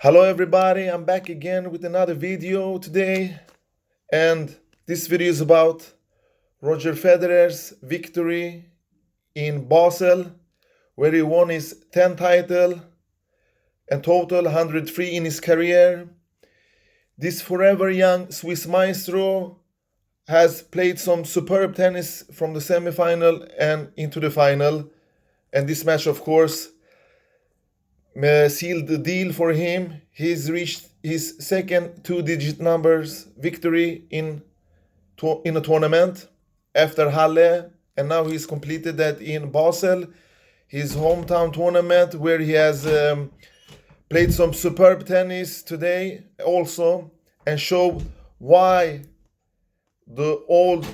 Hello everybody, I'm back again with another video today, and this video is about Roger Federer's victory in Basel, where he won his 10th title and total 103 in his career. This forever young Swiss maestro has played some superb tennis from the semi-final and into the final, and this match, of course, sealed the deal for him. He's reached his second two-digit numbers victory in a tournament after Halle, and now he's completed that in Basel, his hometown tournament, where he has played some superb tennis today also, and show why the old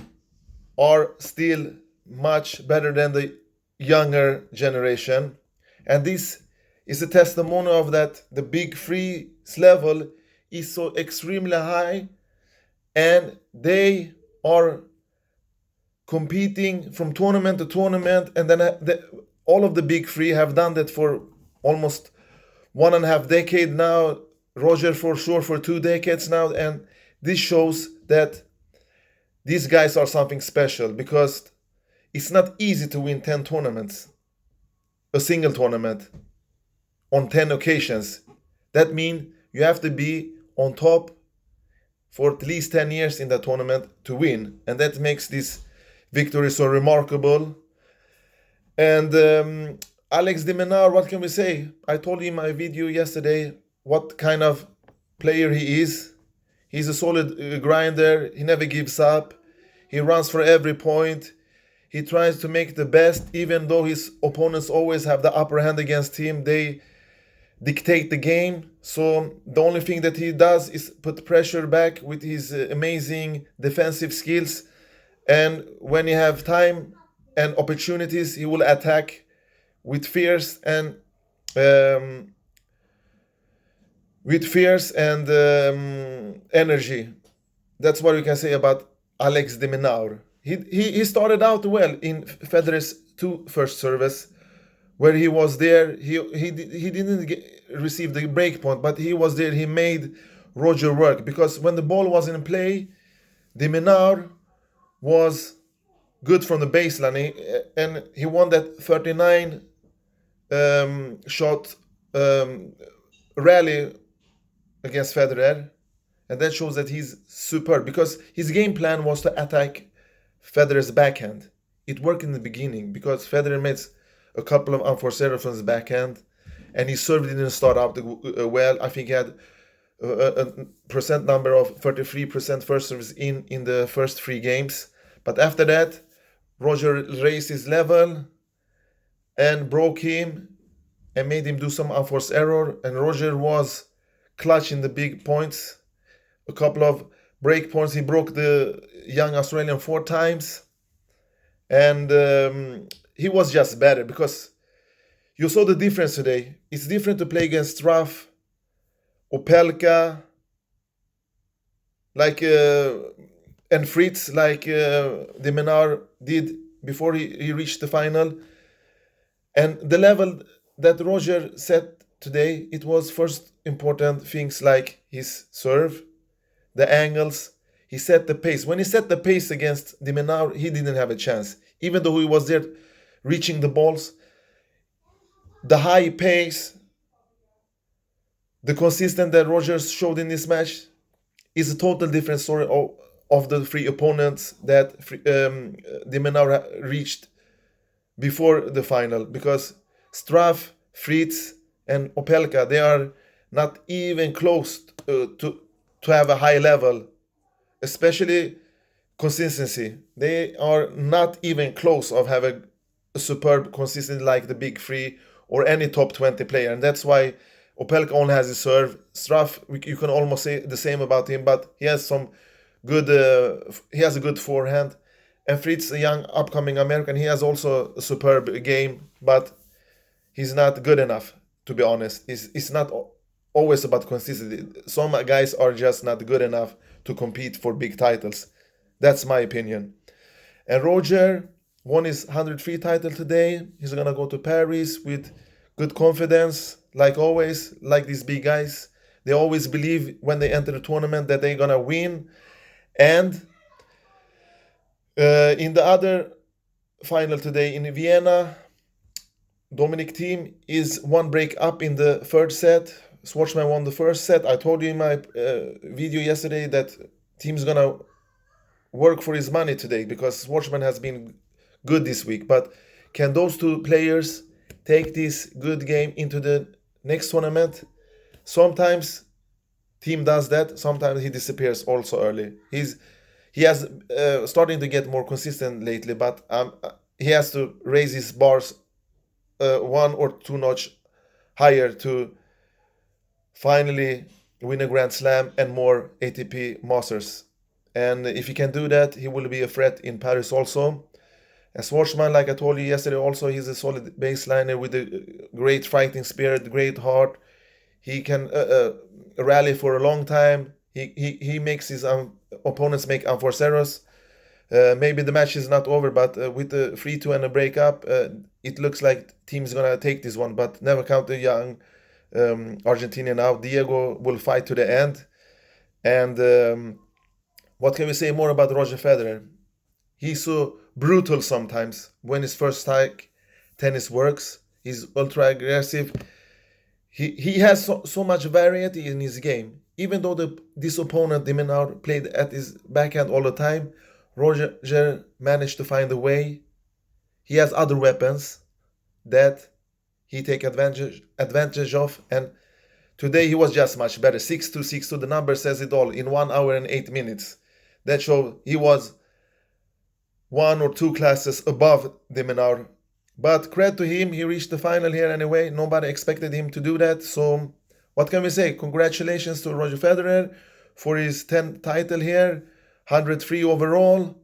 are still much better than the younger generation. And this is a testimony of that the big three's level is so extremely high, and they are competing from tournament to tournament, and then all of the big three have done that for almost 1.5 decades now. Roger for sure for 2 decades now, and this shows that these guys are something special, because it's not easy to win 10 tournaments, a single tournament, on 10 occasions. That means you have to be on top for at least 10 years in that tournament to win, and that makes this victory so remarkable. And Alex de Minaur, what can we say? I told you in my video yesterday what kind of player he is. He's a solid grinder. He never gives up. He runs for every point. He tries to make the best, even though his opponents always have the upper hand against him. They dictate the game. So the only thing that he does is put pressure back with his amazing defensive skills. And when he have time and opportunities, he will attack with fierce and energy. That's what we can say about Alex de Minaur. He started out well in Federer's two first service, where he was there. He didn't receive the break point, but he was there. He made Roger work, because when the ball was in play, de Minaur was good from the baseline, and he won that 39 shot rally against Federer, and that shows that he's superb, because his game plan was to attack Federer's backhand. It worked in the beginning, because Federer made a couple of unforced errors from his backhand, and his serve didn't start out well. I think he had a percent number of 33% first service in the first 3 games. But after that, Roger raised his level and broke him and made him do some unforced error, and Roger was clutch in the big points. A couple of break points, he broke the young Australian 4 times, and he was just better, because you saw the difference today. It's different to play against Struff, Opelka, and Fritz, like de Minaur did before he reached the final. And the level that Roger set today, it was first important things like his serve, the angles. He set the pace. When he set the pace against de Minaur, he didn't have a chance. Even though he was there reaching the balls, the high pace, the consistent that Roger showed in this match is a total different story of the 3 opponents that de Minaur reached before the final, because Struff, Fritz, and Opelka, they are not even close to have a high level, especially consistency. They are not even close of having a superb consistency like the big 3 or any top 20 player. And that's why Opelka only has his serve. Struff, you can almost say the same about him, but he has some good he has a good forehand. And Fritz, a young upcoming American, he has also a superb game, but he's not good enough, to be honest. It's not always about consistency. Some guys are just not good enough to compete for big titles. That's my opinion. And Roger won his 103 title today. He's gonna go to Paris with good confidence, like always, like these big guys. They always believe when they enter the tournament that they're gonna win. And in the other final today in Vienna, Dominic Thiem is one break up in the third set. Schwartzman won the first set. I told you in my video yesterday that Thiem's gonna work for his money today because Schwartzman has been good this week. But can those two players take this good game into the next tournament? Sometimes Thiem does that. Sometimes he disappears also early. He has starting to get more consistent lately, but he has to raise his bars one or two notch higher to finally win a Grand Slam and more ATP Masters. And if he can do that, he will be a threat in Paris also. And Schwartzman, like I told you yesterday, also he's a solid baseliner with a great fighting spirit, great heart. He can rally for a long time. He makes his opponents make unforced errors. Maybe the match is not over, but with the 3-2 and a breakup, it looks like Thiem's gonna take this one. But never count the young Argentinian out. Diego will fight to the end. And what can we say more about Roger Federer? He's so brutal sometimes when his first strike tennis works. He's ultra aggressive. He has so much variety in his game. Even though this opponent, de Minaur, played at his backhand all the time, Roger managed to find a way. He has other weapons that he take advantage of. And today he was just much better. 6-2, 6-2. The number says it all. In 1 hour and 8 minutes. That showed he was 1 or 2 classes above de Minaur. But credit to him, he reached the final here anyway. Nobody expected him to do that. So what can we say? Congratulations to Roger Federer for his 10th title here, 103 overall,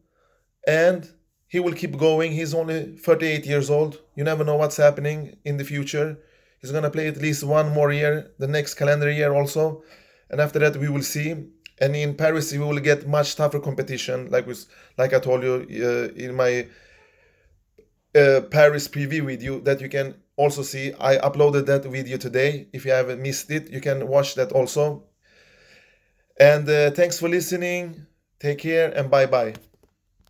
and he will keep going. He's only 38 years old. You never know what's happening in the future. He's going to play at least one more year, the next calendar year also. And after that, we will see. And in Paris, we will get much tougher competition, like I told you in my Paris preview video that you can also see. I uploaded that video today. If you haven't missed it, you can watch that also. And thanks for listening. Take care and bye-bye.